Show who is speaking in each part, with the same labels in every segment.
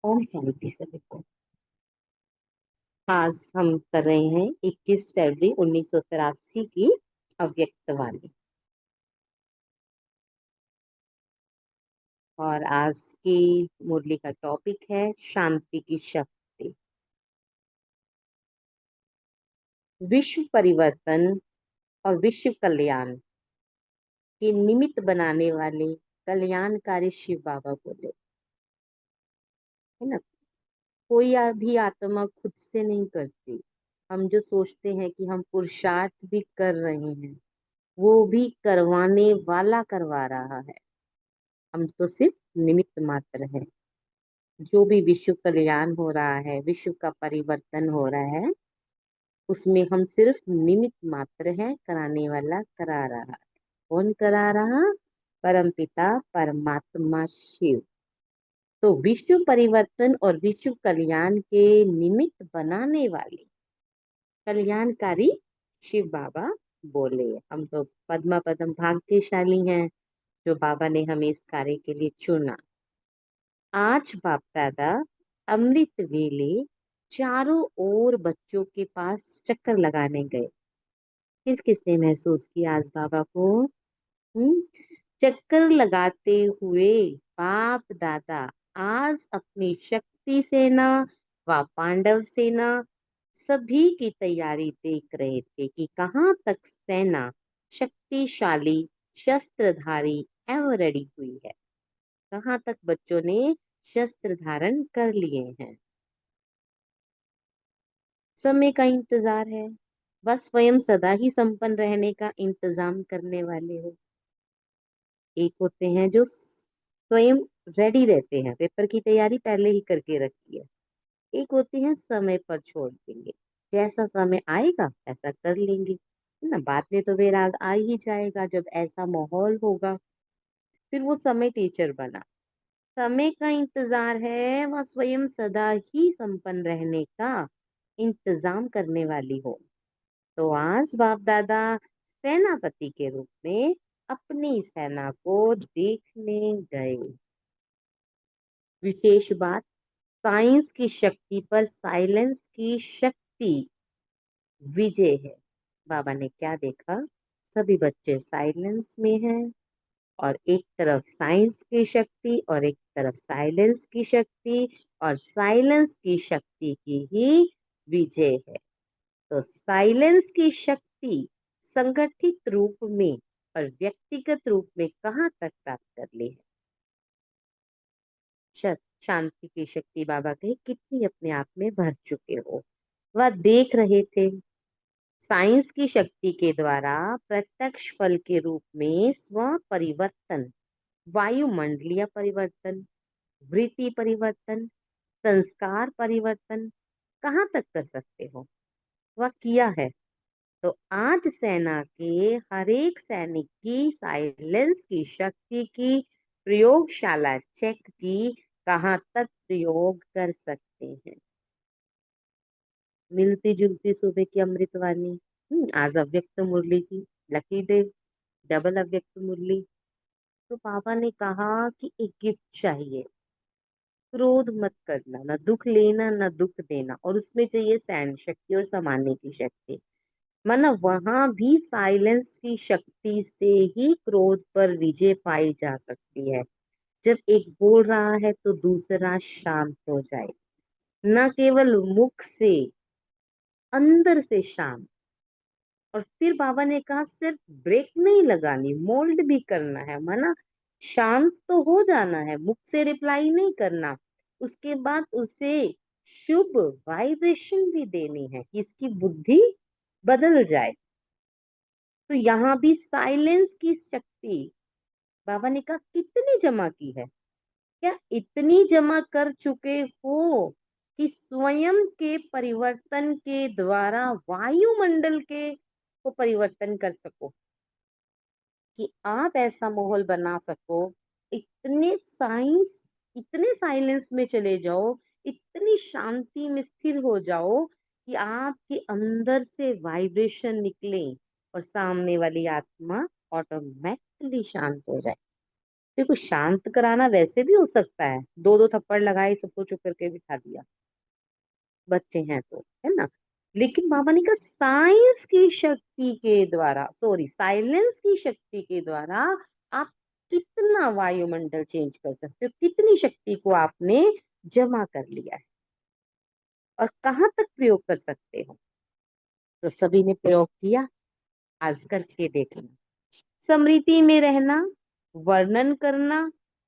Speaker 1: ओम शांति सभी को। आज हम कर रहे हैं 21 फरवरी 1983 की अव्यक्तवाणी। और आज की मुरली का टॉपिक है शांति की शक्ति। विश्व परिवर्तन और विश्व कल्याण के निमित्त बनाने वाले कल्याणकारी शिव बाबा बोले, है ना। कोई भी आत्मा खुद से नहीं करती। हम जो सोचते हैं कि हम पुरुषार्थ भी कर रहे हैं, वो भी करवाने वाला करवा रहा है। हम तो सिर्फ निमित्त मात्र है। जो भी विश्व कल्याण हो रहा है, विश्व का परिवर्तन हो रहा है, उसमें हम सिर्फ निमित्त मात्र है। कराने वाला करा रहा है। कौन करा रहा? परमपिता परमात्मा शिव। तो विश्व परिवर्तन और विश्व कल्याण के निमित्त बनाने वाले कल्याणकारी शिव बाबा बोले। हम तो पद्मा पदम भाग्यशाली हैं जो बाबा ने हमें इस कार्य के लिए चुना। आज बाप दादा अमृत वेले चारों ओर बच्चों के पास चक्कर लगाने गए। किस किसने महसूस किया आज बाबा को? हम्म चक्कर लगाते हुए बाप दादा आज अपनी शक्ति सेना व पांडव सेना सभी की तैयारी देख रहे थे कि कहाँ तक सेना शक्तिशाली शस्त्रधारी एवं रेडी हुई है। कहाँ तक बच्चों ने शस्त्र धारण कर लिए हैं। समय का इंतजार है। वह स्वयं सदा ही संपन्न रहने का इंतजाम करने वाले हो। एक होते हैं जो स्वयं रेडी रहते हैं, पेपर की तैयारी पहले ही करके रखी है। एक होते हैं समय पर छोड़ देंगे, जैसा समय आएगा ऐसा कर लेंगे, है ना। बाद में तो वैराग आ ही जाएगा जब ऐसा माहौल होगा। फिर वो समय टीचर बना। समय का इंतजार है, वह स्वयं सदा ही संपन्न रहने का इंतजाम करने वाली हो। तो आज बाप दादा सेनापति के रूप में अपनी सेना को देखने गए। विशेष बात, साइंस की शक्ति पर साइलेंस की शक्ति विजय है। बाबा ने क्या देखा? सभी बच्चे साइलेंस में हैं और एक तरफ साइंस की शक्ति और एक तरफ साइलेंस की शक्ति, और साइलेंस की शक्ति की ही विजय है। तो साइलेंस की शक्ति संगठित रूप में और व्यक्तिगत रूप में कहाँ तक प्राप्त कर ली है? शांति की शक्ति बाबा कहे कितनी अपने आप में भर चुके हो। वह देख रहे थे साइंस की शक्ति के द्वारा प्रत्यक्ष फल के रूप में स्व परिवर्तन, वायुमंडलीय परिवर्तन, वृत्ति परिवर्तन, संस्कार परिवर्तन कहाँ तक कर सकते हो? वह किया है। तो आज सेना के हर एक सैनिक की साइलेंस की शक्ति की प्रयोगशाला चेक की कहाँ तक प्रयोग कर सकते हैं। मिलती जुलती सुबह की अमृतवाणी। आज अव्यक्त मुरली की लकी डे, डबल अव्यक्त मुरली। तो पापा ने कहा कि एक गिफ्ट चाहिए। क्रोध मत करना, ना दुख लेना ना दुख देना, और उसमें चाहिए सहन शक्ति और समाने की शक्ति। माना वहां भी साइलेंस की शक्ति से ही क्रोध पर विजय पाई जा सकती है। जब एक बोल रहा है तो दूसरा शांत हो जाए। न केवल मुख से, अंदर से शांत। और फिर बाबा ने कहा सिर्फ ब्रेक नहीं लगानी, मोल्ड भी करना है। माना शांत तो हो जाना है, मुख से रिप्लाई नहीं करना, उसके बाद उसे शुभ वाइब्रेशन भी देनी है कि इसकी बुद्धि बदल जाए। तो यहाँ भी साइलेंस की शक्ति बाबा ने कहा कितनी जमा की है? क्या इतनी जमा कर चुके हो कि स्वयं के परिवर्तन के द्वारा वायुमंडल के को परिवर्तन कर सको, कि आप ऐसा माहौल बना सको। इतने साइलेंस में चले जाओ, इतनी शांति में स्थिर हो जाओ कि आपके अंदर से वाइब्रेशन निकले और सामने वाली आत्मा ऑटोमेटिकली शांत हो जाए। बच्चे को शांत कराना वैसे भी हो सकता है, दो दो थप्पड़ लगाए, सबको चुप करके बिठा दिया, बच्चे हैं तो, है ना। लेकिन बाबा ने कहा साइंस की शक्ति के द्वारा, सॉरी, साइलेंस की शक्ति के द्वारा आप कितना वायुमंडल चेंज कर सकते हो, कितनी शक्ति को आपने जमा कर लिया है और कहाँ तक प्रयोग कर सकते हो। तो सभी ने प्रयोग किया, आज करके देखना। स्मृति में रहना, वर्णन करना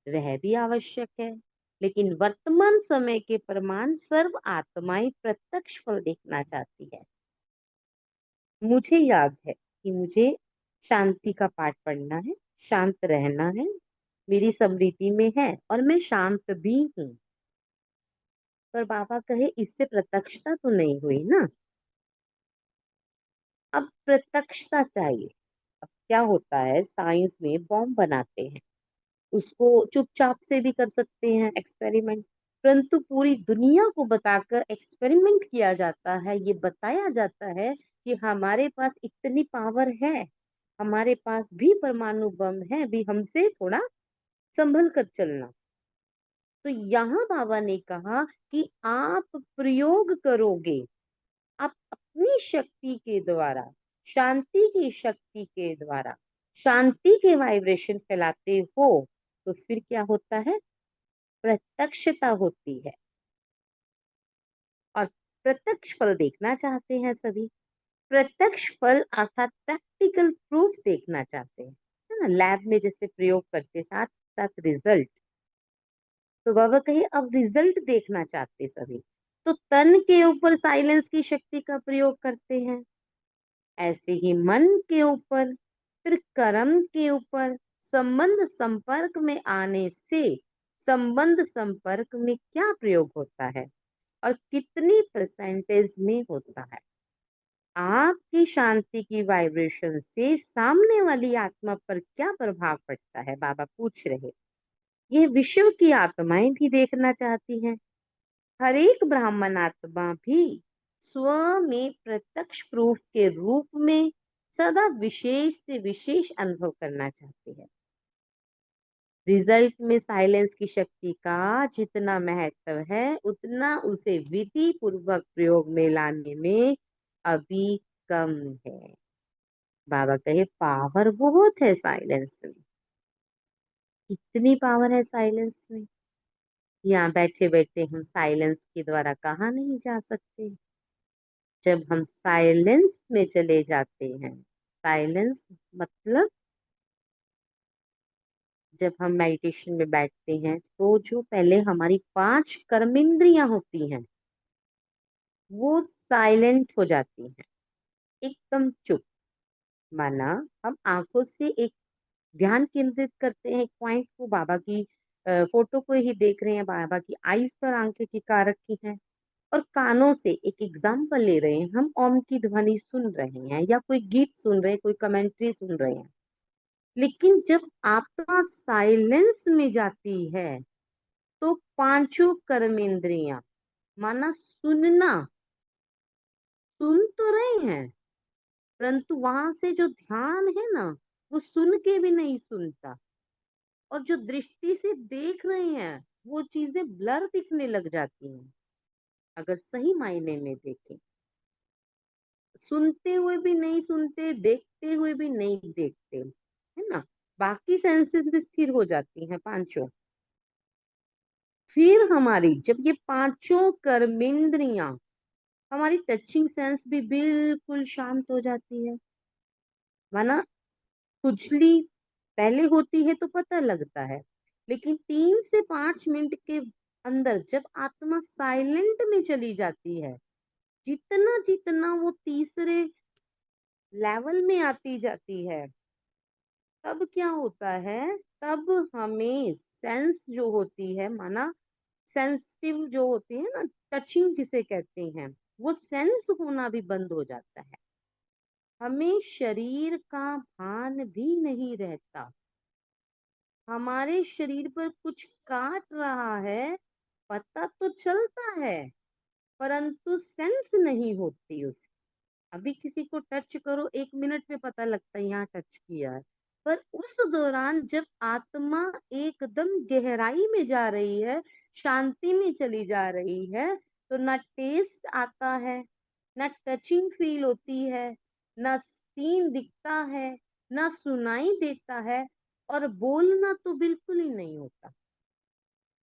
Speaker 1: वह भी आवश्यक है, लेकिन वर्तमान समय के प्रमाण सर्व आत्माएं प्रत्यक्ष फल देखना चाहती है। मुझे याद है कि मुझे शांति का पाठ पढ़ना है, शांत रहना है, मेरी स्मृति में है और मैं शांत भी हूँ। पर बाबा कहे इससे प्रत्यक्षता तो नहीं हुई ना, अब प्रत्यक्षता चाहिए। अब क्या होता है, साइंस में बॉम्ब बनाते हैं, उसको चुपचाप से भी कर सकते हैं एक्सपेरिमेंट, परंतु पूरी दुनिया को बताकर एक्सपेरिमेंट किया जाता है, ये बताया जाता है कि हमारे पास इतनी पावर है, हमारे पास भी परमाणु बम है, भी हमसे थोड़ा संभल कर चलना। तो यहाँ बाबा ने कहा कि आप प्रयोग करोगे, आप अपनी शक्ति के द्वारा, शांति की शक्ति के द्वारा शांति के वाइब्रेशन फैलाते हो, तो फिर क्या होता है, प्रत्यक्षता होती है। और प्रत्यक्ष फल देखना चाहते हैं सभी, प्रत्यक्ष फल अर्थात प्रैक्टिकल प्रूफ देखना चाहते हैं, है ना, लैब में जैसे प्रयोग करते साथ साथ रिजल्ट। तो बाबा कहे अब रिजल्ट देखना चाहते सभी, तो तन के ऊपर साइलेंस की शक्ति का प्रयोग करते हैं, ऐसे ही मन के ऊपर, फिर कर्म के ऊपर, संबंध संपर्क में आने से संबंध संपर्क में क्या प्रयोग होता है और कितनी परसेंटेज में होता है। आपकी शांति की वाइब्रेशन से सामने वाली आत्मा पर क्या प्रभाव पड़ता है, बाबा पूछ रहे। ये विश्व की आत्माएं भी देखना चाहती हैं, हर एक ब्राह्मण आत्मा भी स्व में प्रत्यक्ष प्रूफ के रूप में सदा विशेष से विशेष अनुभव करना चाहती है। रिजल्ट में साइलेंस की शक्ति का जितना महत्व है, उतना उसे विधि पूर्वक प्रयोग में लाने में अभी कम है। बाबा कहे पावर बहुत है साइलेंस में, कितनी पावर है साइलेंस में। यहाँ बैठे बैठे हम साइलेंस के द्वारा कहाँ नहीं जा सकते। जब हम साइलेंस में चले जाते हैं, साइलेंस मतलब जब हम मेडिटेशन में बैठते हैं तो जो पहले हमारी 5 कर्मेंद्रियां होती हैं वो साइलेंट हो जाती हैं, एकदम चुप। माना हम आंखों से एक ध्यान केंद्रित करते हैं, एक पॉइंट को, बाबा की फोटो को ही देख रहे हैं, बाबा की आईज पर आंखें टिका रखी हैं और कानों से एक एग्जाम्पल ले रहे हैं, हम ओम की ध्वनि सुन रहे हैं या कोई गीत सुन रहे हैं, कोई कमेंट्री सुन रहे हैं। लेकिन जब आत्मा साइलेंस में जाती है तो पांचों कर्मेंद्रियां, माना सुनना, सुन तो रहे हैं परंतु वहां से जो ध्यान है ना, वो सुन के भी नहीं सुनता, और जो दृष्टि से देख रहे हैं वो चीजें ब्लर दिखने लग जाती हैं। अगर सही मायने में देखें, सुनते हुए भी नहीं सुनते, देखते हुए भी नहीं देखते, है ना, बाकी सेंसेस भी स्थिर हो जाती हैं पांचों। फिर हमारी जब ये पांचों कर्मेंद्रियां, हमारी टचिंग सेंस भी बिल्कुल शांत हो जाती है। माना खुजली पहले होती है तो पता लगता है, लेकिन 3 से 5 मिनट के अंदर जब आत्मा साइलेंट में चली जाती है, जितना जितना वो तीसरे लेवल में आती जाती है, तब क्या होता है, तब हमें सेंस जो होती है, माना सेंसिटिव जो होती है ना, टचिंग जिसे कहते हैं, वो सेंस होना भी बंद हो जाता है। हमें शरीर का भान भी नहीं रहता, हमारे शरीर पर कुछ काट रहा है, पता तो चलता है परंतु सेंस नहीं होती उसकी। अभी किसी को टच करो, 1 मिनट में पता लगता है यहाँ टच किया है, पर उस दौरान जब आत्मा एकदम गहराई में जा रही है, शांति में चली जा रही है, तो ना टेस्ट आता है, ना टचिंग फील होती है, ना सीन दिखता है, ना सुनाई देता है, और बोलना तो बिल्कुल ही नहीं होता।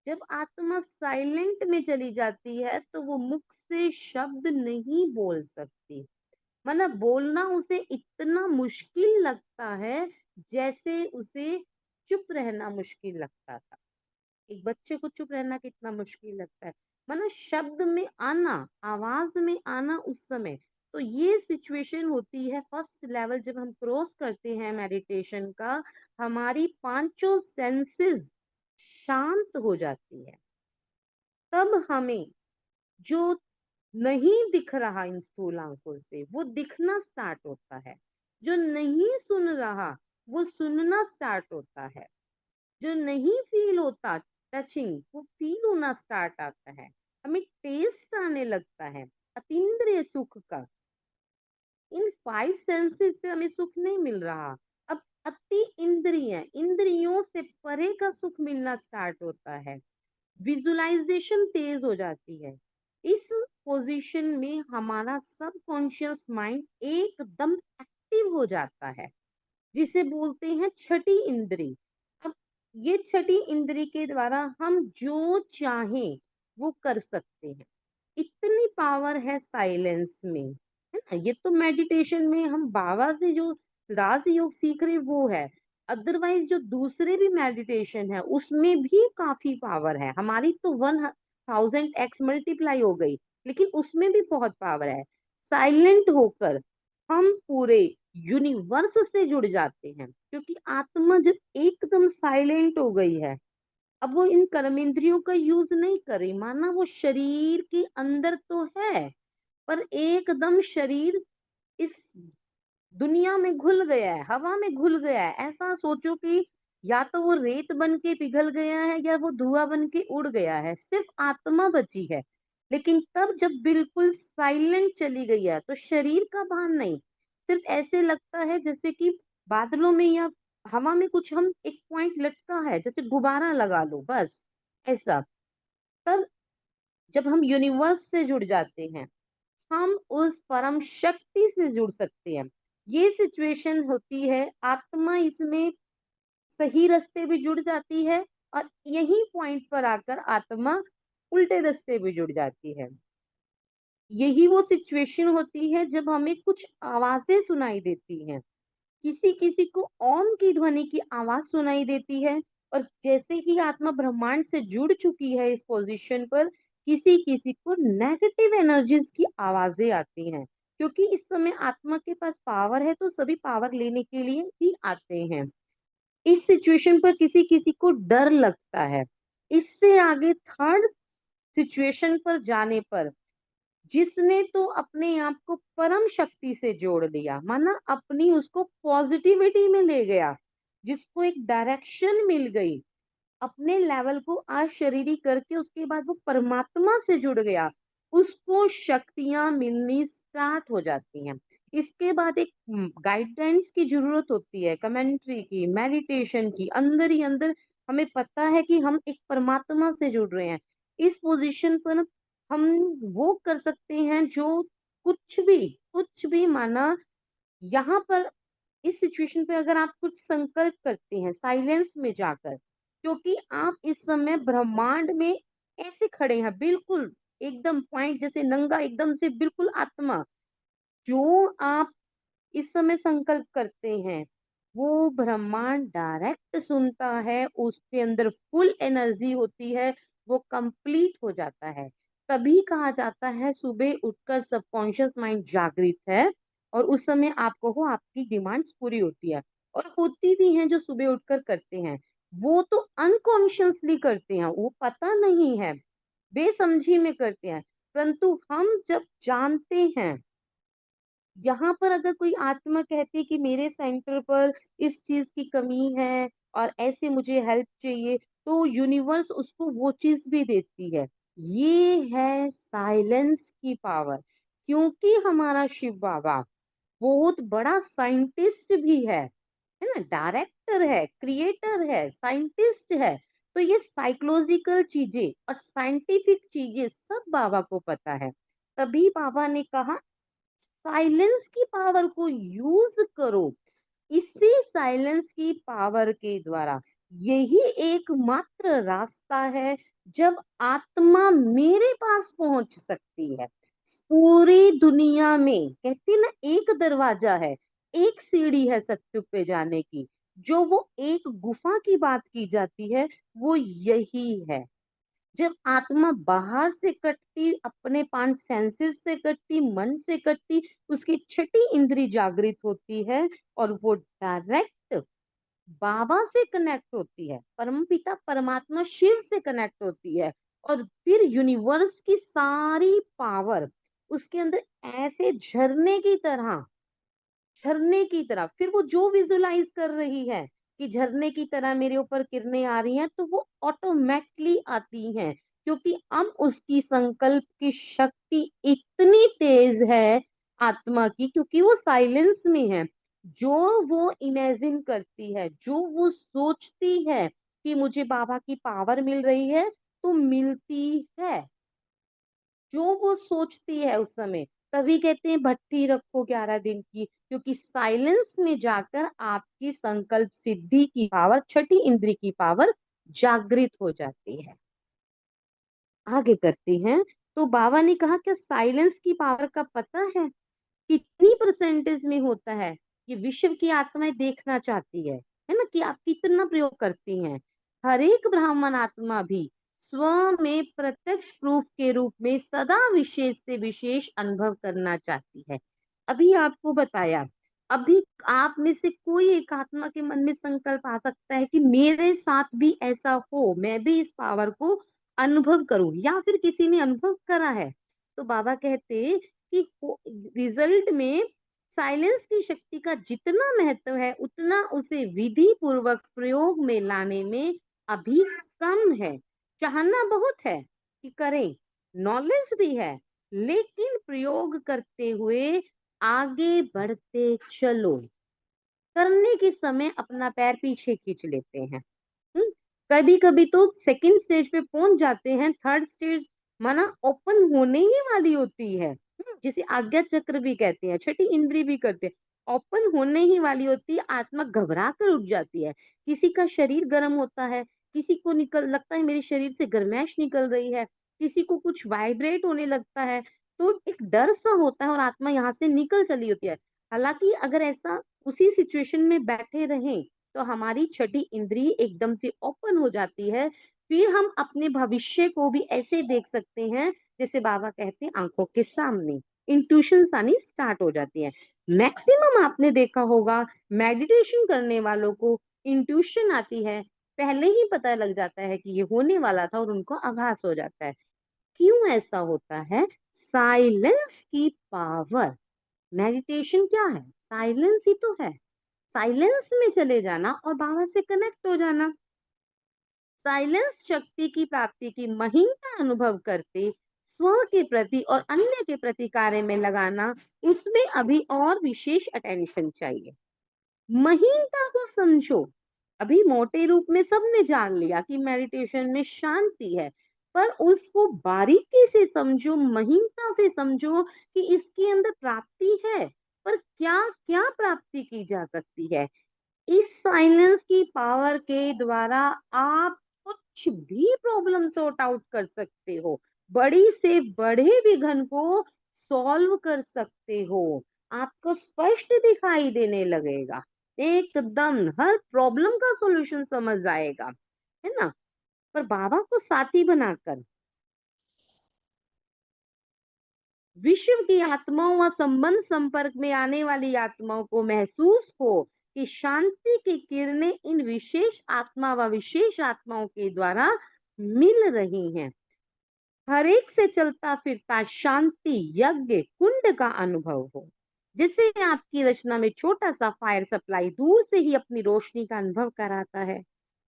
Speaker 1: जब आत्मा साइलेंट में चली जाती है तो वो मुख से शब्द नहीं बोल सकती। मतलब बोलना उसे इतना मुश्किल लगता है जैसे उसे चुप रहना मुश्किल लगता था। एक बच्चे को चुप रहना कितना मुश्किल लगता है, मतलब शब्द में आना, आवाज में आना उस समय। तो ये सिचुएशन होती है फर्स्ट लेवल जब हम क्रॉस करते हैं मेडिटेशन का। हमारी पांचों सेंसेस शांत हो जाती है। तब हमें जो नहीं दिख रहा इन स्थूल आंखों से वो दिखना स्टार्ट होता है। जो नहीं सुन रहा वो सुनना स्टार्ट होता है। जो नहीं फील होता टचिंग, वो फील होना स्टार्ट आता है। हमें टेस्ट आने लगता है अतीन्द्रिय सुख का। इन फाइव सेंसेस से हमें सुख नहीं मिल रहा। अब अति इंद्रिय, इंद्रियों से परे का सुख मिलना स्टार्ट होता है। विजुअलाइजेशन तेज हो जाती है। इस पोजीशन में हमारा सबकॉन्शियस माइंड एकदम एक्टिव हो जाता है, जिसे बोलते हैं छठी इंद्री। अब ये छठी इंद्री के द्वारा हम जो चाहें वो कर सकते हैं। इतनी पावर है साइलेंस में, है ना। ये तो मेडिटेशन में हम बाबा से जो राज योग सीख रहे वो है। अदरवाइज जो दूसरे भी मेडिटेशन है उसमें भी काफी पावर है। हमारी तो 1000x मल्टीप्लाई हो गई, लेकिन उसमें भी बहुत पावर है। साइलेंट होकर हम पूरे यूनिवर्स से जुड़ जाते हैं, क्योंकि आत्मा जब एकदम साइलेंट हो गई है, अब वो इन कर्मेंद्रियों का यूज नहीं कर रही। माना वो शरीर के अंदर तो है, पर एकदम शरीर इस दुनिया में घुल गया है, हवा में घुल गया है। ऐसा सोचो कि या तो वो रेत बन के पिघल गया है या वो धुआं बन के उड़ गया है, सिर्फ आत्मा बची है। लेकिन तब जब बिल्कुल साइलेंट चली गई है तो शरीर का भान नहीं, सिर्फ ऐसे लगता है जैसे कि बादलों में या हवा में कुछ हम एक पॉइंट लटका है, जैसे गुब्बारा लगा लो बस, ऐसा। तब जब हम यूनिवर्स से जुड़ जाते हैं, हम उस परम शक्ति से जुड़ सकते हैं। ये सिचुएशन होती है, आत्मा इसमें सही रास्ते भी जुड़ जाती है, और यही पॉइंट पर आकर आत्मा उल्टे रास्ते भी जुड़ जाती है। यही वो सिचुएशन होती है जब हमें कुछ आवाजें सुनाई देती हैं। किसी किसी को ओम की ध्वनि की आवाज सुनाई देती है, और जैसे ही आत्मा ब्रह्मांड से जुड़ चुकी है इस पोजीशन पर, किसी किसी को नेगेटिव एनर्जीज की आवाजें आती हैं। क्योंकि इस समय आत्मा के पास पावर है तो सभी पावर लेने के लिए ही आते हैं। इस सिचुएशन पर किसी किसी को डर लगता है। इससे आगे थर्ड सिचुएशन पर जाने पर, जिसने तो अपने आप को परम शक्ति से जोड़ लिया, माना अपनी उसको पॉजिटिविटी में ले गया, जिसको एक डायरेक्शन मिल गई, अपने लेवल को अशरीरी करके उसके बाद वो परमात्मा से जुड़ गया, उसको शक्तियां मिलनी स्टार्ट हो जाती हैं। इसके बाद एक गाइडेंस की जरूरत होती है, कमेंट्री की, मेडिटेशन की। अंदर ही अंदर हमें पता है कि हम एक परमात्मा से जुड़ रहे हैं। इस पोजीशन पर हम वो कर सकते हैं जो कुछ भी माना यहाँ पर इस सिचुएशन पे अगर आप कुछ संकल्प करते हैं साइलेंस में जाकर, क्योंकि आप इस समय ब्रह्मांड में ऐसे खड़े हैं बिल्कुल एकदम पॉइंट, जैसे नंगा एकदम से बिल्कुल आत्मा। जो आप इस समय संकल्प करते हैं वो ब्रह्मांड डायरेक्ट सुनता है, उसके अंदर फुल एनर्जी होती है, वो कंप्लीट हो जाता है। तभी कहा जाता है सुबह उठकर सबकॉन्शियस माइंड जागृत है, और उस समय आपको हो आपकी डिमांड्स पूरी होती है। और होती भी हैं जो सुबह उठकर करते हैं, वो तो अनकॉन्शियसली करते हैं, वो पता नहीं है, बेसमझी में करते हैं। परंतु हम जब जानते हैं, यहाँ पर अगर कोई आत्मा कहती है कि मेरे सेंटर पर इस चीज की कमी है और ऐसे मुझे हेल्प चाहिए, तो यूनिवर्स उसको वो चीज भी देती है। ये है साइलेंस की पावर। क्योंकि हमारा शिव बाबा बहुत बड़ा साइंटिस्ट भी है, है ना, डायरेक्टर है, क्रिएटर है, साइंटिस्ट है। तो ये साइकोलॉजिकल चीजें और साइंटिफिक चीजें सब बाबा को पता है। तभी बाबा ने कहा साइलेंस की पावर को यूज करो। इसी साइलेंस की पावर के द्वारा यही एकमात्र रास्ता है जब आत्मा मेरे पास पहुंच सकती है। पूरी दुनिया में कहती ना एक दरवाजा है, एक सीढ़ी है सत्युग पे जाने की। जो वो एक गुफा की बात की जाती है वो यही है। जब आत्मा बाहर से कटती, अपने पांच सेंसेस से कटती, मन से कटती, उसकी छठी इंद्री जागृत होती है और वो डायरेक्ट बाबा से कनेक्ट होती है, परम पिता परमात्मा शिव से कनेक्ट होती है। और फिर यूनिवर्स की सारी पावर उसके अंदर ऐसे झरने की तरह फिर वो जो विजुलाइज कर रही है कि झरने की तरह मेरे ऊपर किरणें आ रही हैं, तो वो ऑटोमेटिकली आती हैं। क्योंकि अब उसकी संकल्प की शक्ति इतनी तेज है आत्मा की, क्योंकि वो साइलेंस में है। जो वो इमेजिन करती है, जो वो सोचती है कि मुझे बाबा की पावर मिल रही है, तो मिलती है। जो वो सोचती है उस समय, तभी कहते हैं भट्ठी रखो 11 दिन की, क्योंकि साइलेंस में जाकर आपकी संकल्प सिद्धि की पावर, छठी इंद्री की पावर जागृत हो जाती है। आगे करती हैं। तो बाबा ने कहा क्या साइलेंस की पावर का पता है कितनी परसेंटेज में होता है? ये विश्व की आत्माएं देखना चाहती है ना, कि आप कितना प्रयोग करती हैं। हर एक ब्राह्मण आत्मा भी स्व में प्रत्यक्ष प्रूफ के रूप में सदा विशेष से विशेष अनुभव करना चाहती है। अभी आपको बताया। अभी आप में से कोई एक आत्मा के मन में संकल्प आ सकता है कि मेरे साथ भी ऐसा हो, मैं भी इस पावर को अनुभव करूं, या फिर किसी ने अनुभव करा है। तो बाबा कहते कि रिजल्ट में साइलेंस की शक्ति का जितना महत्व है उतना उसे विधि पूर्वक प्रयोग में लाने में अभी कम है। चाहना बहुत है कि करें, नॉलेज भी है, लेकिन प्रयोग करते हुए आगे बढ़ते चलो। करने के समय अपना पैर पीछे खींच लेते हैं। कभी कभी तो सेकंड स्टेज पे पहुंच जाते हैं, थर्ड स्टेज माना ओपन होने ही वाली होती है। जिसे आज्ञा चक्र भी कहते हैं, छठी इंद्री भी करते हैं, ओपन होने ही वाली होती है। आत्मा घबरा कर उठ जाती है। किसी का शरीर गर्म होता है, किसी को निकल लगता है मेरे शरीर से गर्माहट निकल रही है, किसी को कुछ वाइब्रेट होने लगता है। तो एक डर सा होता है और आत्मा यहाँ से निकल चली होती है। हालांकि अगर ऐसा उसी सिचुएशन में बैठे रहें तो हमारी छठी इंद्री एकदम से ओपन हो जाती है। फिर हम अपने भविष्य को भी ऐसे देख सकते हैं जैसे बाबा कहते हैं आंखों के सामने। इंट्यूशन आनी स्टार्ट हो जाती है। मैक्सिमम आपने देखा होगा मेडिटेशन करने वालों को इंट्यूशन आती है, पहले ही पता लग जाता है कि ये होने वाला था और उनको आभास हो जाता है। क्यों ऐसा होता है? साइलेंस की पावर। मेडिटेशन क्या है? साइलेंस ही तो है। साइलेंस में चले जाना और बाबा से कनेक्ट हो जाना। साइलेंस शक्ति की प्राप्ति की महिमा अनुभव करते स्व के प्रति और अन्य के प्रति कार्य में लगाना, उसमें अभी और विशेष अटेंशन चाहिए। महिमा को समझो। अभी मोटे रूप में सबने जान लिया कि मेडिटेशन में शांति है, पर उसको बारीकी से समझो, महिमा से समझो कि इसके अंदर प्राप्ति है। पर क्या क्या प्राप्ति की जा सकती है? इस साइलेंस की पावर के द्वारा आप कुछ भी प्रॉब्लम सॉर्ट आउट कर सकते हो, बड़ी से बड़े विघ्न को सॉल्व कर सकते हो। आपको स्पष्ट दिखाई देने लगेगा, एकदम हर प्रॉब्लम का सॉल्यूशन समझ आएगा, है ना। पर बाबा को साथी बनाकर विश्व की आत्माओं व संबंध संपर्क में आने वाली आत्माओं को महसूस हो कि शांति की किरणें इन विशेष आत्मा व विशेष आत्माओं के द्वारा मिल रही हैं। हर एक से चलता फिरता शांति यज्ञ कुंड का अनुभव हो। जिससे आपकी रचना में छोटा सा फायर सप्लाई दूर से ही अपनी रोशनी का अनुभव कराता है।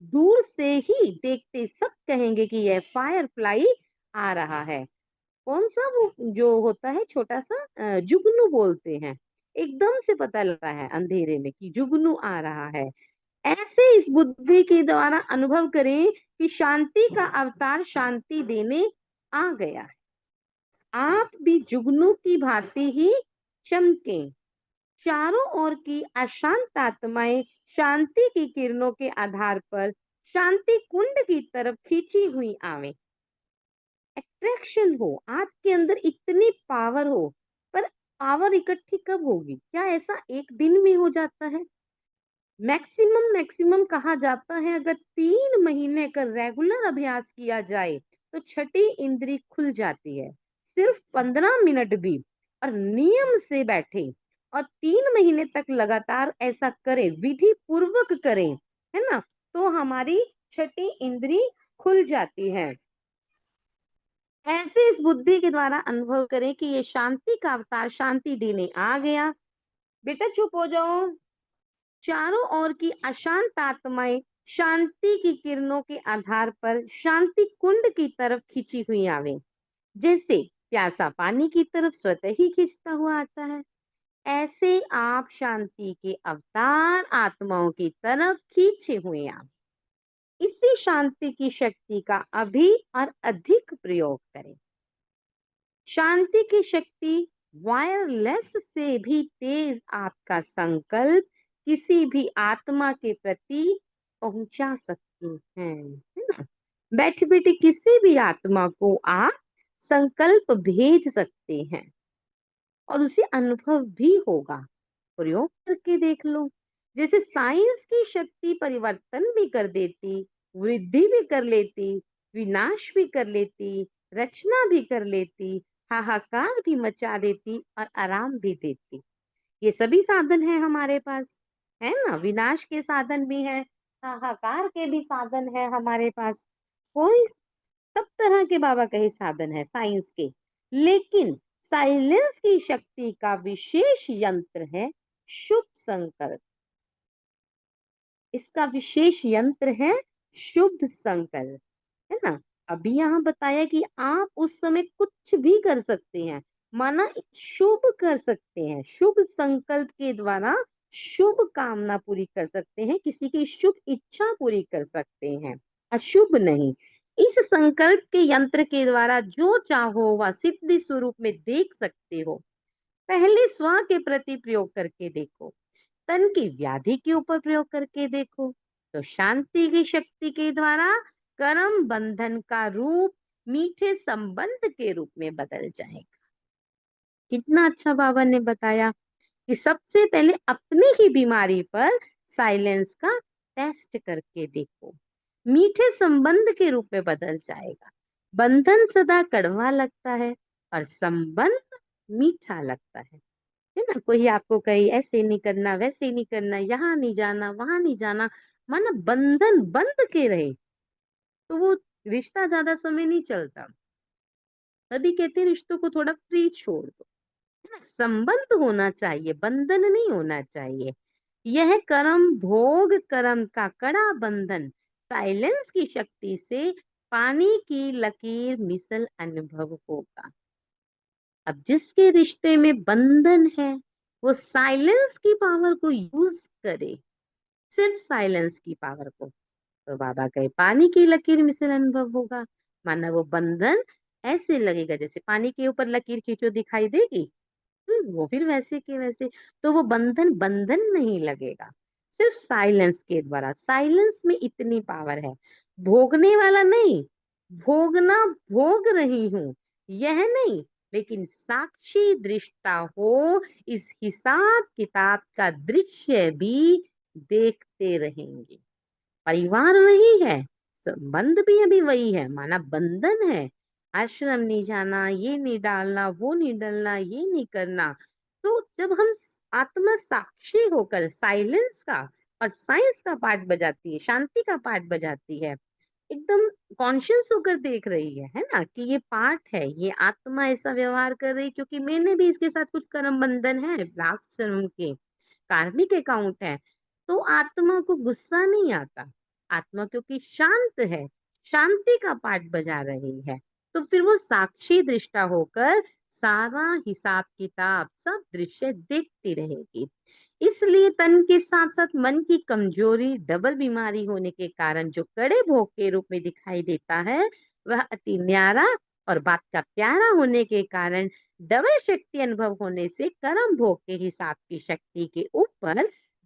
Speaker 1: दूर से ही देखते सब कहेंगे कि यह फायर फ्लाई आ रहा है। कौन सा वो जो होता है छोटा सा जुगनू बोलते हैं। एकदम से पता लगता है अंधेरे में कि जुगनू आ रहा है। ऐसे इस बुद्धि के द्वारा अनुभव करें कि शांति का अवतार शांति देने आ गया है। आप भी जुगनू की भांति ही चमके। चारों ओर की अशांत आत्माएं शांति की किरणों के आधार पर शांति कुंड की तरफ खींची हुई आवे। अट्रैक्शन हो, आपके अंदर इतनी पावर हो, पर पावर इकट्ठी कब होगी? क्या ऐसा एक दिन में हो जाता है? मैक्सिमम मैक्सिमम कहा जाता है अगर 3 महीने का रेगुलर अभ्यास किया जाए तो छठी इंद्री खुल जाती है। सिर्फ 15 मिनट भी और नियम से बैठे और 3 महीने तक लगातार ऐसा करें, विधि पूर्वक करें, है ना, तो हमारी छठी इंद्री खुल जाती है। ऐसे इस बुद्धि के द्वारा अनुभव करें कि ये शांति का अवतार शांति देने आ गया। बेटा चुप हो जाओ। चारों ओर की अशांत आत्माएं शांति की किरणों के आधार पर शांति कुंड की तरफ खींची हुई आवे। जैसे प्यासा पानी की तरफ स्वतः ही खींचता हुआ आता है, ऐसे आप शांति के अवतार आत्माओं की तरफ खींचे हुए आवे। इसी शांति की शक्ति का अभी और अधिक प्रयोग करें। शांति की शक्ति वायरलेस से भी तेज आपका संकल्प किसी भी आत्मा के प्रति पहुंचा सकती है ना। बैठे बैठे किसी भी आत्मा को आप संकल्प भेज सकते हैं और उसे अनुभव भी होगा। प्रयोग करके देख लो। जैसे साइंस की शक्ति परिवर्तन भी कर देती, वृद्धि भी कर लेती, विनाश भी कर लेती, रचना भी कर लेती, हाहाकार भी मचा देती और आराम भी देती। ये सभी साधन है हमारे पास, है ना। विनाश के साधन भी है, हाहाकार के भी साधन है हमारे पास। कोई सब तरह के बाबा कहे साधन है साइंस के, लेकिन साइलेंस की शक्ति का विशेष यंत्र है शुभ संकल्प। इसका विशेष यंत्र है शुभ संकल्प, है ना। अभी यहाँ बताया कि आप उस समय कुछ भी कर सकते हैं, माना शुभ कर सकते हैं। शुभ संकल्प के द्वारा शुभ कामना पूरी कर सकते हैं, किसी की शुभ इच्छा पूरी कर सकते हैं, अशुभ नहीं। इस संकल्प के यंत्र के द्वारा जो चाहो वह सिद्धि स्वरूप में देख सकते हो। पहले स्व के प्रति प्रयोग करके देखो, तन की व्याधि के ऊपर प्रयोग करके देखो, तो शांति की शक्ति के द्वारा कर्म बंधन का रूप मीठे संबंध के रूप में बदल जाएगा। कितना अच्छा बाबा ने बताया कि सबसे पहले अपनी ही बीमारी पर साइलेंस का टेस्ट करके देखो, मीठे संबंध के रूप में बदल जाएगा। बंधन सदा कड़वा लगता है और संबंध मीठा लगता है ना। कोई आपको कहे ऐसे नहीं करना, वैसे नहीं करना, यहाँ नहीं जाना, वहां नहीं जाना, माना बंधन बंध के रहे, तो वो रिश्ता ज्यादा समय नहीं चलता। तभी कहते हैं रिश्तों को थोड़ा फ्री छोड़ दो, है ना। संबंध होना चाहिए, बंधन नहीं होना चाहिए। यह कर्म भोग कर्म का कड़ा बंधन साइलेंस की शक्ति से पानी की लकीर मिसल अनुभव होगा। अब जिसके रिश्ते में बंधन है वो साइलेंस की पावर को यूज करे, सिर्फ साइलेंस की पावर को, तो बाबा कहे पानी की लकीर मिसल अनुभव होगा। माना वो बंधन ऐसे लगेगा जैसे पानी के ऊपर लकीर खींचो दिखाई देगी, वो फिर वैसे के वैसे, तो वो बंधन बंधन नहीं लगेगा। सिर्फ साइलेंस के द्वारा, साइलेंस में इतनी पावर है। भोगने वाला नहीं, भोगना भोग रही हूं यह नहीं, लेकिन साक्षी दृष्टा हो इस हिसाब किताब का दृश्य भी देखते रहेंगे। परिवार वही है, संबंध भी अभी वही है, माना बंधन है। आश्रम नहीं जाना, ये नहीं डालना, वो नहीं डलना, ये नहीं करना। तो जब हम आत्मा साक्षी होकर साइलेंस का और साइंस का पार्ट बजाती है, शांति का पार्ट बजाती है, एकदम कॉन्शियस होकर देख रही है ना, कि ये पार्ट है, ये आत्मा ऐसा व्यवहार कर रही क्योंकि मैंने भी इसके साथ कुछ कर्म बंधन है, लास्ट जन्म के कार्मिक अकाउंट है, तो आत्मा को गुस्सा नहीं आता। आत्मा क्योंकि शांत है, शांति का पाठ बजा रही है, तो फिर वो साक्षी दृष्टा होकर सारा हिसाब किताब सब दृश्य देखती रहेगी। इसलिए तन के साथ साथ मन की कमजोरी, डबल बीमारी होने के कारण जो कड़े भोग के रूप में दिखाई देता है, वह अति न्यारा और बात का प्यारा होने के कारण डबल शक्ति अनुभव होने से कर्म भोग के हिसाब की शक्ति के ऊपर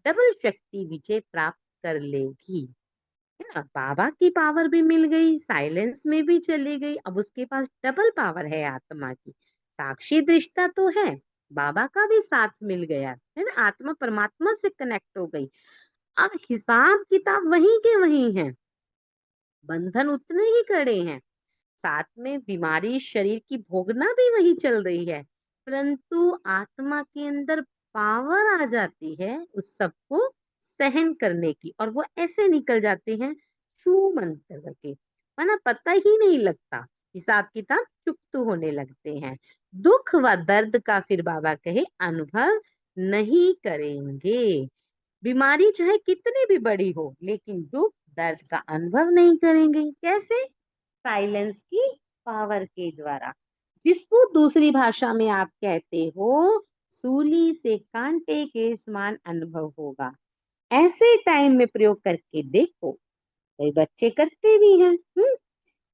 Speaker 1: डबल शक्ति विजय प्राप्त कर लेगी। है ना? बाबा की पावर भी मिल गई, साइलेंस में भी चली गई, अब उसके पास डबल पावर है आत्मा की। साक्षी दृष्टा तो है, बाबा का भी साथ मिल गया, है ना? आत्मा परमात्मा से कनेक्ट हो गई। अब हिसाब किताब वहीं के वहीं है, बंधन उतने ही कड़े हैं, साथ में बीमारी शरीर की भोगना भी वही चल रही है, परंतु आत्मा के अंदर पावर आ जाती है उस सबको सहन करने की, और वो ऐसे निकल जाते हैं छू मंतर करके, माना पता ही नहीं लगता, हिसाब किताब चुप्त होने लगते हैं। दुख व दर्द का फिर बाबा कहे अनुभव नहीं करेंगे। बीमारी चाहे कितनी भी बड़ी हो, लेकिन दुख दर्द का अनुभव नहीं करेंगे। कैसे? साइलेंस की पावर के द्वारा, जिसको दूसरी भाषा में आप कहते हो सूली से कांटे के समान अनुभव होगा। ऐसे टाइम में प्रयोग करके देखो, कई बच्चे करते भी हैं।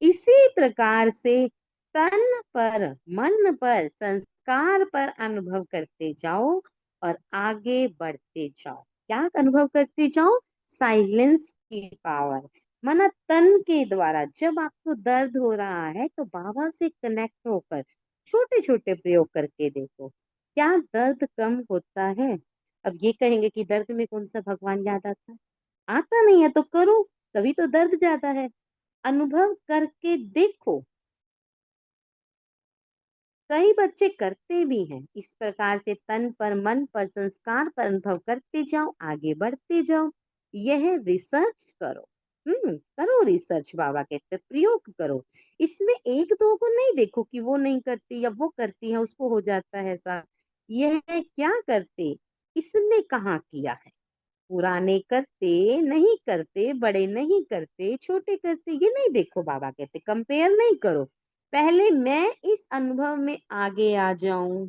Speaker 1: इसी प्रकार से तन पर, मन पर, संस्कार पर अनुभव करते जाओ और आगे बढ़ते जाओ। क्या अनुभव करते जाओ? साइलेंस की पावर, माना तन के द्वारा जब आपको दर्द हो रहा है तो बाबा से कनेक्ट होकर छोटे छोटे प्रयोग करके देखो, क्या दर्द कम होता है? अब ये कहेंगे कि दर्द में कौन सा भगवान याद आता है? आता नहीं है तो करो, तभी तो दर्द ज्यादा है। अनुभव करके देखो, कई बच्चे करते भी हैं। इस प्रकार से तन पर, मन पर, संस्कार पर अनुभव करते जाओ, आगे बढ़ते जाओ। यह रिसर्च करो। करो रिसर्च, बाबा कहते हैं, प्रयोग करो। इसमें एक दो को नहीं देखो कि वो नहीं करती या वो करती है उसको हो जाता है ऐसा। यह क्या करते, इसने कहाँ किया है? पुराने करते नहीं करते, बड़े नहीं करते, छोटे करते, ये नहीं देखो, बाबा कहते कंपेयर नहीं करो। पहले मैं इस अनुभव में आगे आ जाऊं,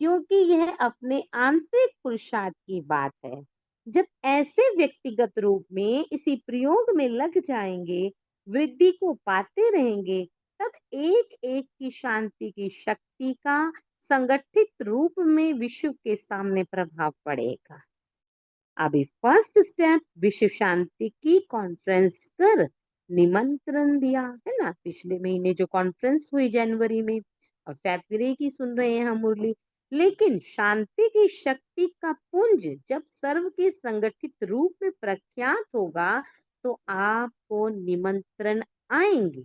Speaker 1: क्योंकि यह अपने आंतरिक पुरुषार्थ की बात है। जब ऐसे व्यक्तिगत रूप में इसी प्रयोग में लग जाएंगे, वृद्धि को पाते रहेंगे, तब एक एक की शांति की शक्ति का संगठित रूप में विश्व के सामने प्रभाव पड़ेगा। अभी फर्स्ट स्टेप विश्व शांति की कॉन्फ्रेंस कर निमंत्रण दिया, है ना? पिछले महीने जो कॉन्फ्रेंस हुई जनवरी में, और फरवरी की सुन रहे हैं हम मुरली। लेकिन शांति की शक्ति का पुंज जब सर्व के संगठित रूप में प्रख्यात होगा, तो आपको निमंत्रण आएंगे।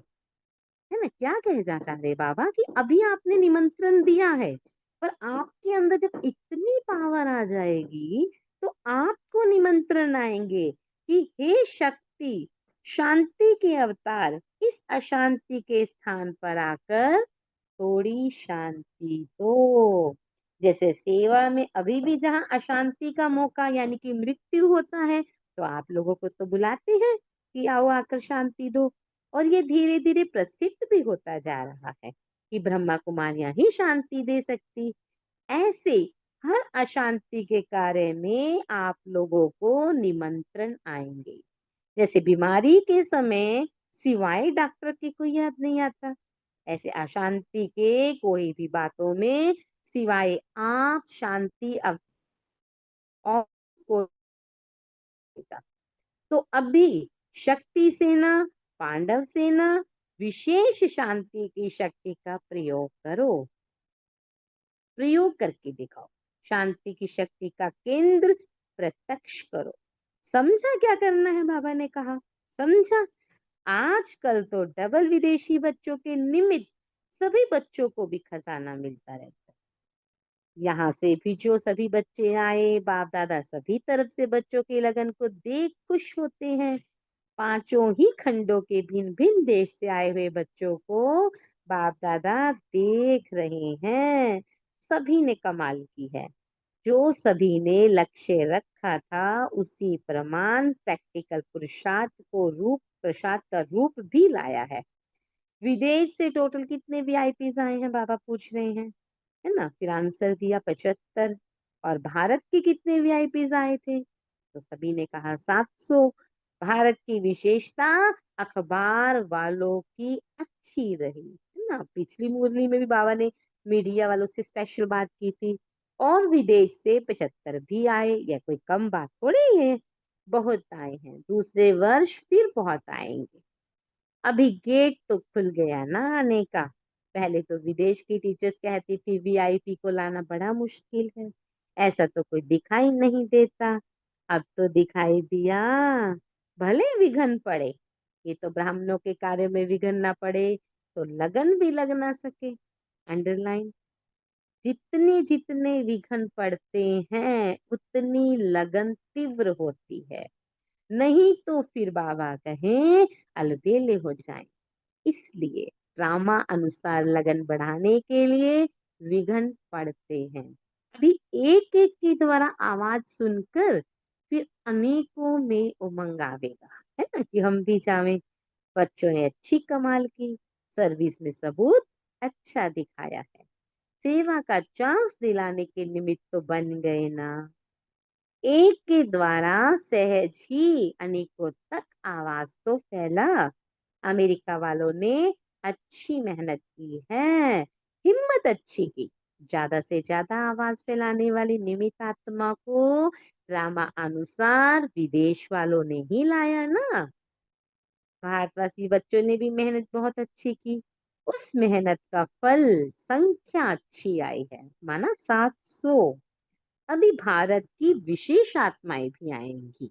Speaker 1: है ना? क्या कहना चाह रहे बाबा कि अभी आपने निमंत्रण दिया है, पर आपके अंदर जब इतनी पावर आ जाएगी, तो आपको निमंत्रण आएंगे कि हे शक्ति, शांति के अवतार, इस अशांति के स्थान पर आकर थोड़ी शांति दो। जैसे सेवा में अभी भी जहाँ अशांति का मौका यानी कि मृत्यु होता है, तो आप लोगों को तो बुलाते हैं कि आओ आकर शांति दो। और ये धीरे धीरे प्रसिद्ध भी होता जा रहा है कि ब्रह्मा कुमारियां ही शांति दे सकती। ऐसे हर अशांति के कार्य में आप लोगों को निमंत्रण आएंगे। जैसे बीमारी के समय सिवाय डॉक्टर के कोई याद नहीं आता, ऐसे अशांति के कोई भी बातों में सिवाय आप शांति और कोई नहीं था। तो अभी शक्ति सेना, पांडव सेना, विशेष शांति की शक्ति का प्रयोग करो, प्रयोग करके दिखाओ। शांति की शक्ति का केंद्र प्रत्यक्ष करो। समझा क्या करना है? बाबा ने कहा समझा। आजकल तो डबल विदेशी बच्चों के निमित्त सभी बच्चों को भी खजाना मिलता रहता है। यहाँ से भी जो सभी बच्चे आए, बाप दादा सभी तरफ से बच्चों के लगन को देख खुश होते हैं। पांचों ही खंडों के भिन्न भिन्न देश से आए हुए बच्चों को बाप दादा देख रहे हैं। सभी ने कमाल की है। जो सभी ने लक्ष्य रखा था, उसी प्रमाण प्रैक्टिकल पुरुषार्थ को रूप, प्रसाद का रूप भी लाया है। विदेश से टोटल कितने वीआईपीज आए हैं? बाबा पूछ रहे हैं। है ना। फिर आंसर दिया 75। और भारत के कितने वीआईपीज आए थे, तो सभी ने कहा 700। भारत की विशेषता अखबार वालों की अच्छी रही, है ना। पिछली मुरली में भी बाबा ने मीडिया वालों से स्पेशल बात की थी। और विदेश से 75 भी आए, यह कोई कम बात थोड़ी है, बहुत आए हैं। दूसरे वर्ष फिर बहुत आएंगे। अभी गेट तो खुल गया ना आने का। पहले तो विदेश की टीचर्स कहती थी वीआईपी को लाना बड़ा मुश्किल है, ऐसा तो कोई दिखाई नहीं देता। अब तो दिखाई दिया, भले विघन पड़े। ये तो ब्राह्मणों के कार्य में विघन ना पड़े तो लगन भी लग ना सके। अंडरलाइन। जितने जितने विघन पड़ते हैं उतनी लगन तीव्र होती है, नहीं तो फिर बाबा कहें अलबेले हो जाएं। इसलिए ड्रामा अनुसार लगन बढ़ाने के लिए विघन पड़ते हैं। अभी एक एक के द्वारा आवाज सुनकर फिर अनेकों में उमंग आवेगा, है ना, कि हम भी जावें। बच्चों ने अच्छी कमाल की, सर्विस में सबूत अच्छा दिखाया है, सेवा का चांस दिलाने के निमित्त तो बन गए ना। एक के द्वारा सहज ही अनेकों तक आवाज तो फैला। अमेरिका वालों ने अच्छी मेहनत की है, हिम्मत अच्छी की। ज्यादा से ज्यादा आवाज फैलाने वाली निमित्त आत्मा को ड्रामा अनुसार विदेश वालों ने ही लाया ना। भारतवासी बच्चों ने भी मेहनत बहुत अच्छी की, उस मेहनत का फल संख्या अच्छी आई है, माना 700। अभी भारत की विशेष आत्माएं भी आएंगी।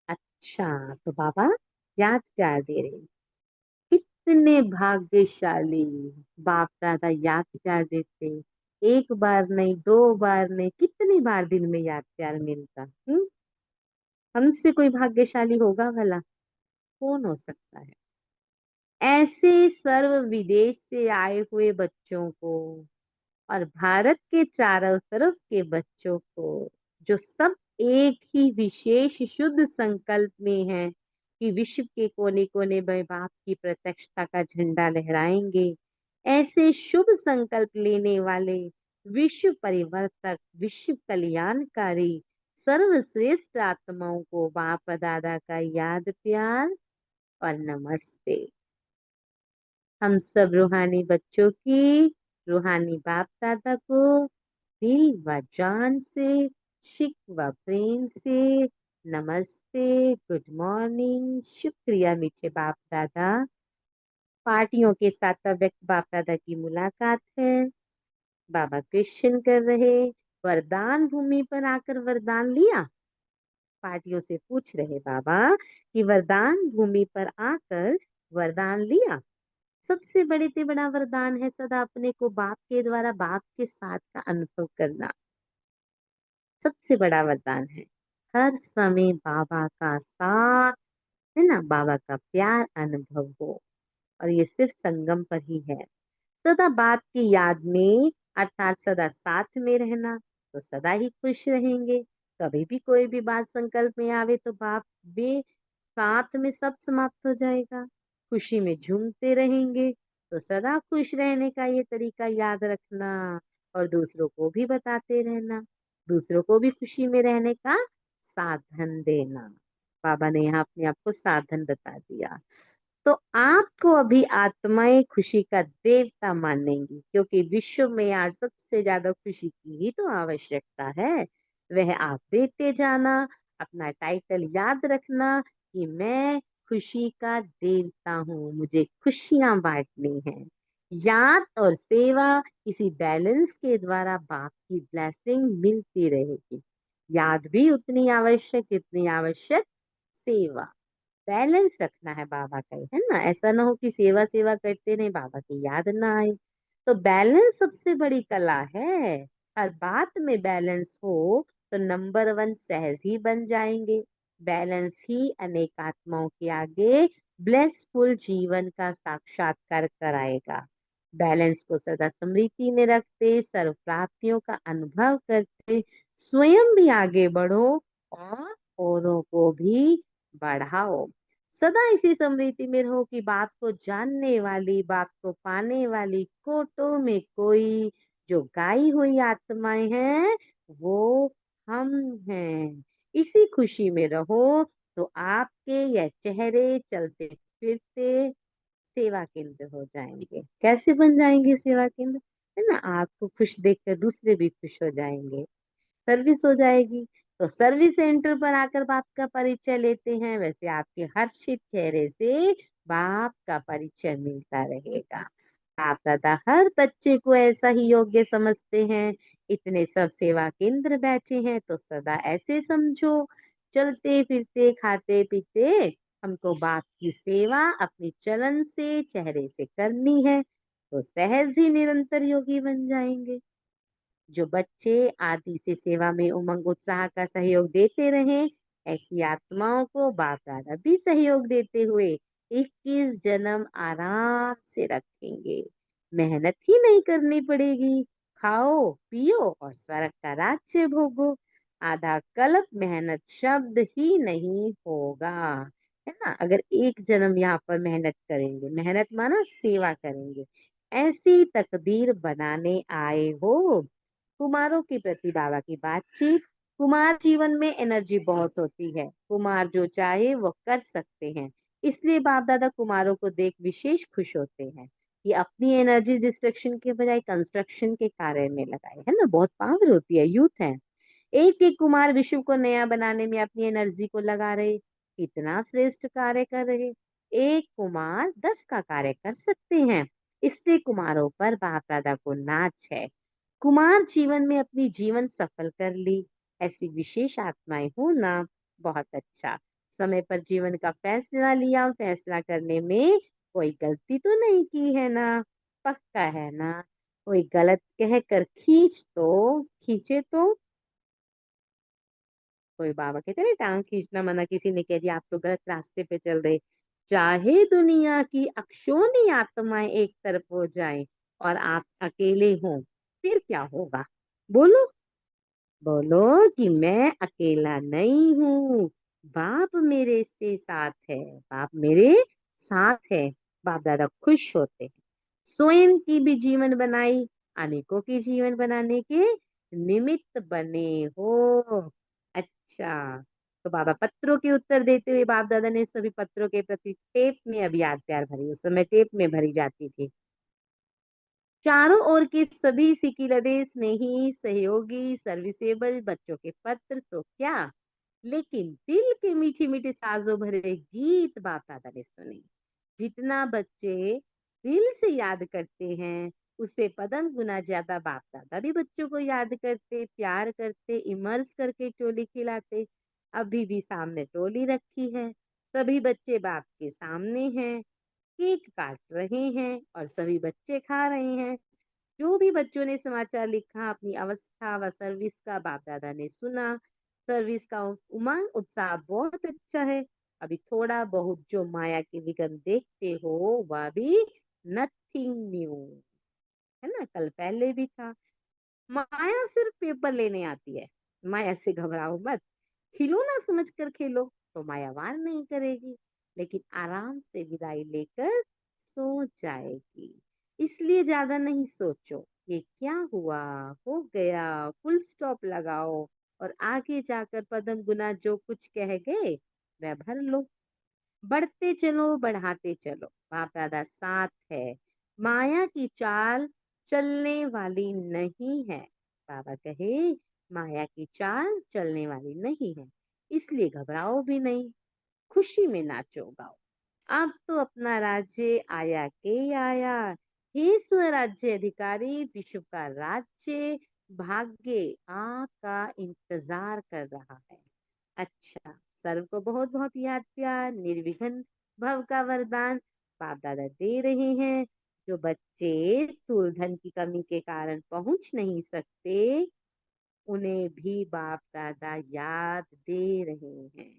Speaker 1: अच्छा तो बाबा याद प्यार दे रहे हैं। कितने भाग्यशाली बाप दादा याद प्यार देते। एक बार नहीं, दो बार नहीं, कितनी बार दिन में याद प्यार मिलता। हमसे कोई भाग्यशाली होगा भला, कौन हो सकता है। ऐसे सर्व विदेश से आए हुए बच्चों को और भारत के चारों तरफ के बच्चों को, जो सब एक ही विशेष शुद्ध संकल्प में हैं कि विश्व के कोने कोने में बाप की प्रत्यक्षता का झंडा लहराएंगे, ऐसे शुभ संकल्प लेने वाले विश्व परिवर्तक, विश्व कल्याणकारी, सर्वश्रेष्ठ आत्माओं को बाप दादा का याद प्यार और नमस्ते। हम सब रूहानी बच्चों की रूहानी बाप दादा को दिल व जान से, शिक व प्रेम से नमस्ते, गुड मॉर्निंग, शुक्रिया मीठे बाप दादा। पार्टियों के साथ व्यक्त बाप दादा की मुलाकात है। बाबा क्वेश्चन कर रहे, वरदान भूमि पर आकर वरदान लिया। पार्टियों से पूछ रहे बाबा कि वरदान भूमि पर आकर वरदान लिया। सबसे बड़े से बड़ा वरदान है सदा अपने को बाप के द्वारा बाप के साथ का अनुभव करना। सबसे बड़ा वरदान है हर समय बाबा का साथ, है ना, बाबा का प्यार अनुभव हो। और ये सिर्फ संगम पर ही है। सदा बाप की याद में, अर्थात सदा साथ में रहना, तो सदा ही खुश रहेंगे। कभी भी कोई भी बात संकल्प में आवे तो बाप वे साथ में सब समाप्त हो जाएगा। खुशी में झूमते रहेंगे। तो सदा खुश रहने का ये तरीका याद रखना और दूसरों को भी बताते रहना, दूसरों को भी खुशी में रहने का साधन देना। बाबा ने यहाँ अपने आप को साधन बता दिया। तो आपको अभी आत्माएं खुशी का देवता मानेंगी, क्योंकि विश्व में आज सबसे ज्यादा खुशी की ही तो आवश्यकता है। वह आप देते जाना, अपना टाइटल याद रखना कि मैं खुशी का देवता हूँ, मुझे खुशियां बांटनी है। याद और सेवा इसी बैलेंस के द्वारा बाप की ब्लेसिंग मिलती रहेगी। याद भी उतनी आवश्यक जितनी आवश्यक सेवा। बैलेंस रखना है बाबा का, है ना। ऐसा ना हो कि सेवा सेवा करते रहे, बाबा की याद ना आए। तो बैलेंस सबसे बड़ी कला है। हर बात में बैलेंस हो तो नंबर वन सहज ही बन जाएंगे। बैलेंस ही अनेक आत्माओं के आगे ब्लेसफुल जीवन का साक्षात्कार कराएगा। बैलेंस को सदा स्मृति में रखते, सर्व प्राप्तियों का अनुभव करते, स्वयं भी आगे बढ़ो और औरों को भी बढ़ाओ। सदा इसी स्मृति में रहो कि बाप को जानने वाली, बाप को पाने वाली कोटों में कोई जो गाई हुई आत्माएं हैं वो हम हैं। इसी खुशी में रहो तो आपके यह चेहरे चलते फिरते सेवा केंद्र हो जाएंगे। कैसे बन जाएंगे सेवा केंद्र? है ना, आपको खुश देखकर दूसरे भी खुश हो जाएंगे, सर्विस हो जाएगी। तो सर्विस सेंटर पर आकर बाप का परिचय लेते हैं, वैसे आपके हर्षित चेहरे से बाप का परिचय मिलता रहेगा। बाप दादा हर बच्चे को ऐसा ही योग्य समझते हैं। इतने सब सेवा केंद्र बैठे हैं तो सदा ऐसे समझो, चलते फिरते खाते पीते हमको बाप की सेवा अपनी चलन से चेहरे से करनी है, तो सहज ही निरंतर योगी बन जाएंगे। जो बच्चे आदि से सेवा में उमंग उत्साह का सहयोग देते रहे, ऐसी आत्माओं को बाप दादा भी सहयोग देते हुए 21 जन्म आराम से रखेंगे। मेहनत ही नहीं करनी पड़ेगी, खाओ पियो और स्वर्ग का राज्य भोगो। आधा कल्प मेहनत शब्द ही नहीं होगा। है ना, अगर एक जन्म यहाँ पर मेहनत करेंगे, मेहनत माना सेवा करेंगे, ऐसी तकदीर बनाने आए हो। कुमारों के प्रति बाबा की बातचीत। कुमार जीवन में एनर्जी बहुत होती है, कुमार जो चाहे वो कर सकते हैं, इसलिए बाप दादा कुमारों को देख विशेष खुश होते हैं। ये अपनी एनर्जी डिस्ट्रक्शन के बजाय कंस्ट्रक्शन के कार्य में लगाए, है ना, बहुत पावर होती है, यूथ है। एक एक कुमार विश्व को नया बनाने में अपनी एनर्जी को लगा रहे, कितना श्रेष्ठ कार्य कर रहे। एक कुमार 10 का कार्य कर सकते हैं, इसलिए कुमारों पर बाप दादा को नाच है। कुमार जीवन में अपनी जीवन सफल कर ली, ऐसी विशेष आत्माएं हो ना, बहुत अच्छा। समय पर जीवन का फैसला लिया, फैसला करने में कोई गलती तो नहीं की है ना, पक्का है ना। कोई गलत कह कर खींचे तो कोई बाबा कहते हैं ना, टांग खींचना मना, किसी ने कह दिया आप तो गलत रास्ते पे चल रहे, चाहे दुनिया की अक्षोनी आत्माएं एक तरफ हो जाएं और आप अकेले हों, फिर क्या होगा? बोलो, बोलो कि मैं अकेला नहीं हूँ, बाप मेरे से साथ है, बाप मेरे साथ है। बाप दादा खुश होते हैं। स्वयं की भी जीवन बनाई, अनेकों की जीवन बनाने के निमित्त बने हो। अच्छा, तो बाबा पत्रों के उत्तर देते हुए बाप दादा ने सभी पत्रों के प्रति टेप में अभी याद प्यार भरी, उस समय टेप में भरी जाती थी। चारों ओर के सभी सिकिलदे स्नेही सहयोगी सर्विसेबल बच्चों के पत्र तो क्या, लेकिन दिल के मीठे मीठे साजों भरे गीत बाप दादा ने सुने। जितना बच्चे दिल से याद करते हैं, उससे पदम गुना ज्यादा बाप दादा भी बच्चों को याद करते, प्यार करते, इमर्स करके टोली खिलाते। अभी भी सामने टोली रखी है, सभी बच्चे बाप के सामने हैं, केक काट रहे हैं और सभी बच्चे खा रहे हैं। जो भी बच्चों ने समाचार लिखा, अपनी अवस्था व सर्विस का बाप दादा ने सुना। सर्विस का उमंग उत्साह बहुत अच्छा है। अभी थोड़ा बहुत जो माया के विघ्न देखते हो वह भी नथिंग न्यू, है ना, कल पहले भी था। माया सिर्फ पेपर लेने आती है, माया से घबराओ मत। खिलौना समझकर खेलो तो माया वार नहीं करेगी, लेकिन आराम से विदाई लेकर सो जाएगी। इसलिए ज्यादा नहीं सोचो, ये क्या हुआ, हो गया, फुल स्टॉप लगाओ और आगे जाकर पदम गुना जो कुछ कह गए वह भर लो। बढ़ते चलो, बढ़ाते चलो, बाप दादा साथ है। माया की चाल चलने वाली नहीं है। बाबा कहे माया की चाल चलने वाली नहीं है, इसलिए घबराओ भी नहीं, खुशी में नाचो गाओ। अब तो अपना राज्य आया के आया, हे स्वराज्य अधिकारी, विश्व का राज्य भाग्य आपका इंतजार कर रहा है। अच्छा, सर्व को बहुत बहुत याद प्यार, निर्विघ्न भव का वरदान बाप दादा दे रहे हैं। जो बच्चे स्थूल धन की कमी के कारण पहुंच नहीं सकते, उन्हें भी बाप दादा याद दे रहे हैं।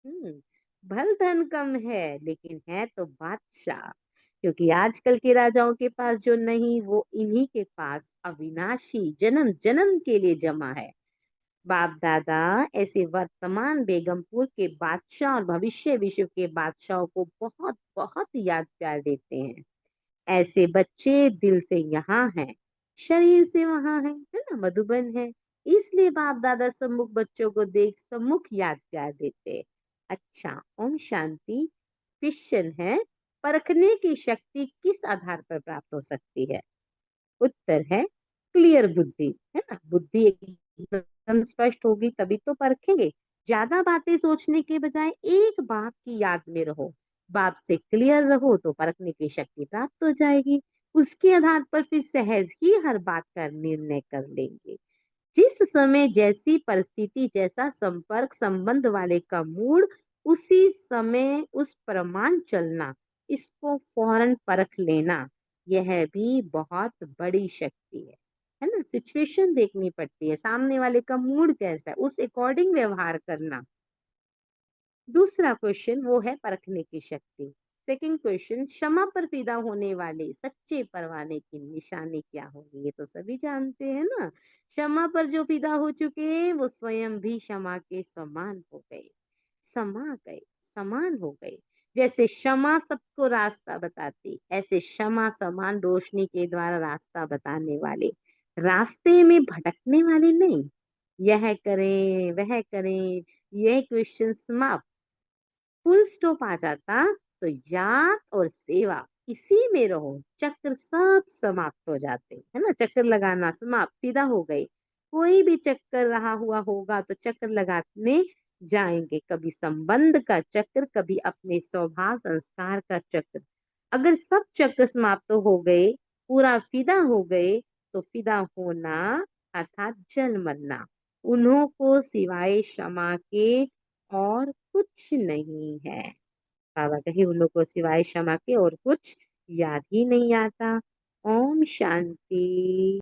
Speaker 1: हम्म, भल धन कम है लेकिन है तो बादशाह, क्योंकि आजकल के राजाओं के पास जो नहीं वो इन्हीं के पास अविनाशी जन्म जन्म के लिए जमा है। बाप दादा ऐसे वर्तमान बेगमपुर के बादशाह और भविष्य विश्व के बादशाहों को बहुत बहुत याद प्यार देते हैं। ऐसे बच्चे दिल से यहाँ हैं। शरीर से वहां है ना, मधुबन है। इसलिए बाप दादा सम्मुख बच्चों को देख सम्मुख याद प्यार देते। अच्छा, ओम शांति। क्वेश्चन है, परखने की शक्ति किस आधार पर प्राप्त हो सकती है? उत्तर है क्लियर बुद्धि, है ना। बुद्धि एकदम स्पष्ट होगी तभी तो परखेंगे। ज्यादा बातें सोचने के बजाय एक बात की याद में रहो, बात से क्लियर रहो तो परखने की शक्ति प्राप्त हो जाएगी। उसके आधार पर फिर सहज ही हर बात का निर्णय कर लेंगे। जिस समय जैसी परिस्थिति जैसा संपर्क संबंध वाले का मूड, उसी समय उस प्रमाण चलना, इसको फौरन परख लेना, यह भी बहुत बड़ी शक्ति है ना। सिचुएशन देखनी पड़ती है, सामने वाले का मूड कैसा है, उस अकॉर्डिंग व्यवहार करना। दूसरा क्वेश्चन वो है परखने की शक्ति। सेकंड क्वेश्चन, क्षमा पर फिदा होने वाले सच्चे परवाने की निशानी क्या होगी? ये तो सभी जानते हैं ना। क्षमा पर जो फिदा हो चुके हैं वो स्वयं भी क्षमा के समान हो गए, समा गए, समान हो गए। जैसे क्षमा सबको रास्ता बताती, ऐसे क्षमा समान रोशनी के द्वारा रास्ता बताने वाले, रास्ते में भटकने वाले नहीं। यह करें वह करें, यह क्वेश्चन समाप्त, फुल स्टॉप आ जाता तो याद और सेवा इसी में रहो, चक्र सब समाप्त हो जाते है ना। चक्कर लगाना समाप्त, फिदा हो गए। कोई भी चक्कर रहा हुआ होगा तो चक्कर लगाने जाएंगे, कभी संबंध का चक्र, कभी अपने स्वभाव संस्कार का चक्र। अगर सब चक्र समाप्त हो गए, पूरा फिदा हो गए, तो फिदा होना अर्थात जल मरना, उन्हों को सिवाय क्षमा के और कुछ नहीं है। बाबा कहे उन लोग को सिवाय क्षमा के और कुछ याद ही नहीं आता। ओम शांति।